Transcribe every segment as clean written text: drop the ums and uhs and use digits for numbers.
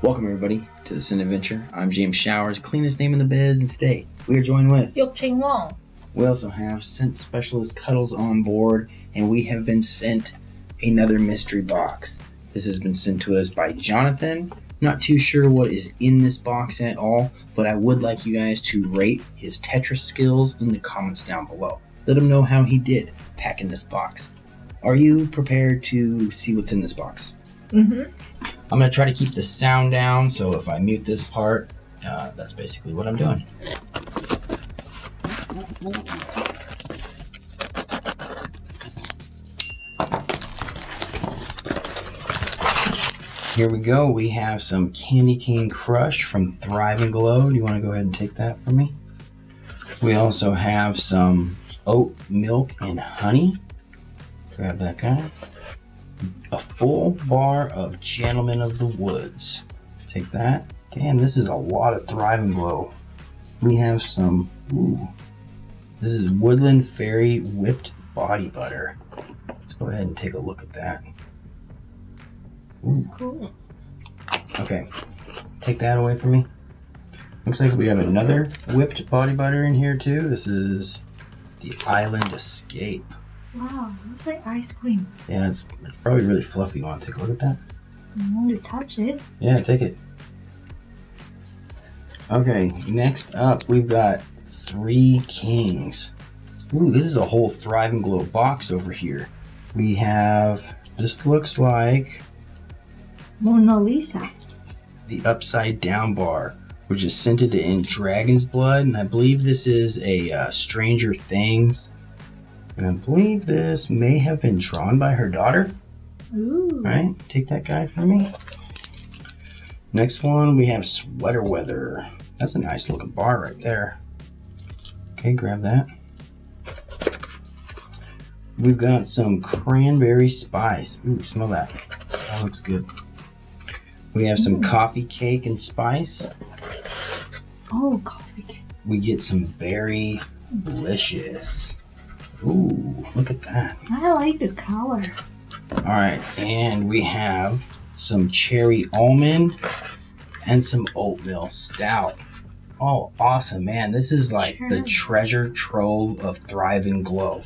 Welcome everybody to the Scent Adventure. I'm James Showers, cleanest name in the biz, and today we are joined with Yuk-Ching Wong. We also have scent specialist Cuddles on board, and we have been sent another mystery box. This has been sent to us by Jonathan. Not too sure what is in this box at all, but I would like you guys to rate his Tetris skills in the comments down below. Let him know how he did packing this box. Are you prepared to see what's in this box? Mm-hmm. I'm going to try to keep the sound down, so if I mute this part, that's basically what I'm doing. Here we go. We have some Candy Cane Crush from Thrive and Glow. Do you want to go ahead and take that for me? We also have some oat milk and honey. Grab that guy. A full bar of Gentlemen of the Woods. Take that. Damn, this is a lot of Thrive and Glow. We have some, this is Woodland Fairy Whipped Body Butter. Let's go ahead and take a look at that. That's cool. Okay, take that away from me. Looks like we have another whipped body butter in here too. This is the Island Escape. Wow, looks like ice cream. Yeah, it's probably really fluffy. You want to take a look at that? I want to touch it. Yeah, take it. Okay, next up we've got Three Kings. Ooh, this is a whole Thrive and Glow box over here. We have, this looks like Mona Lisa. the Upside Down bar, which is scented in Dragon's Blood, and I believe this is a Stranger Things. And I believe this may have been drawn by her daughter. Ooh. All right, take that guy for me. Next one, we have Sweater Weather. That's a nice looking bar right there. Okay, grab that. We've got some Cranberry Spice. Ooh, smell that. That looks good. We have some Coffee Cake and Spice. Oh, coffee cake. We get some Berry Delicious. Ooh, look at that. I like the color. All right, and we have some Cherry Almond and some Oatmeal Stout. Oh, awesome, man. This is like the treasure trove of Thrive and Glow.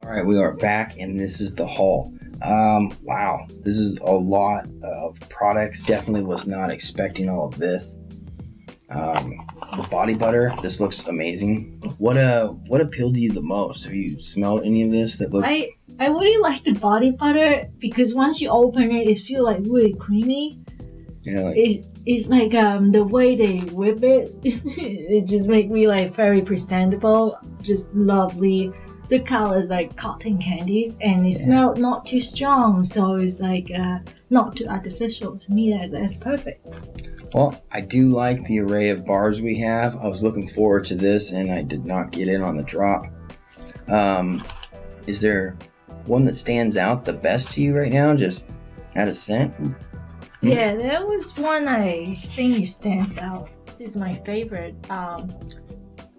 All right, we are back, and this is the haul. Wow, this is a lot of products. Definitely was not expecting all of this. The body butter, this looks amazing. What appealed to you the most? Have you smelled any of this that look? I really like the body butter because once you open it, it feels like really creamy. Yeah, like, It's like the way they whip it, it just make me like very presentable, just lovely. The color is like cotton candies, and it smells not too strong, so it's like not too artificial. To me, that's perfect. well, I do like the array of bars we have. I was looking forward to this, and I did not get in on the drop. Is there one that stands out the best to you right now, just out of scent? Yeah, there was one I think it stands out. This is my favorite. Out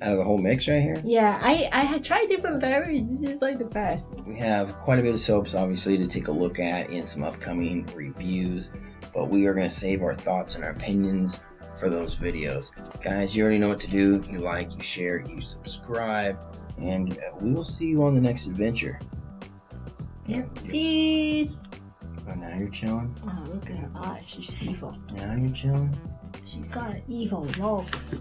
of the whole mix right here? Yeah, I had tried different berries. This is like the best. We have quite a bit of soaps, obviously, to take a look at in some upcoming reviews, but we are going to save our thoughts and our opinions for those videos. Guys, you already know what to do. You like, you share, you subscribe, and we will see you on the next adventure. Yep. Peace. Oh, now you're chilling? Oh, look at her eyes. She's evil. Now you're chilling? She got an evil look.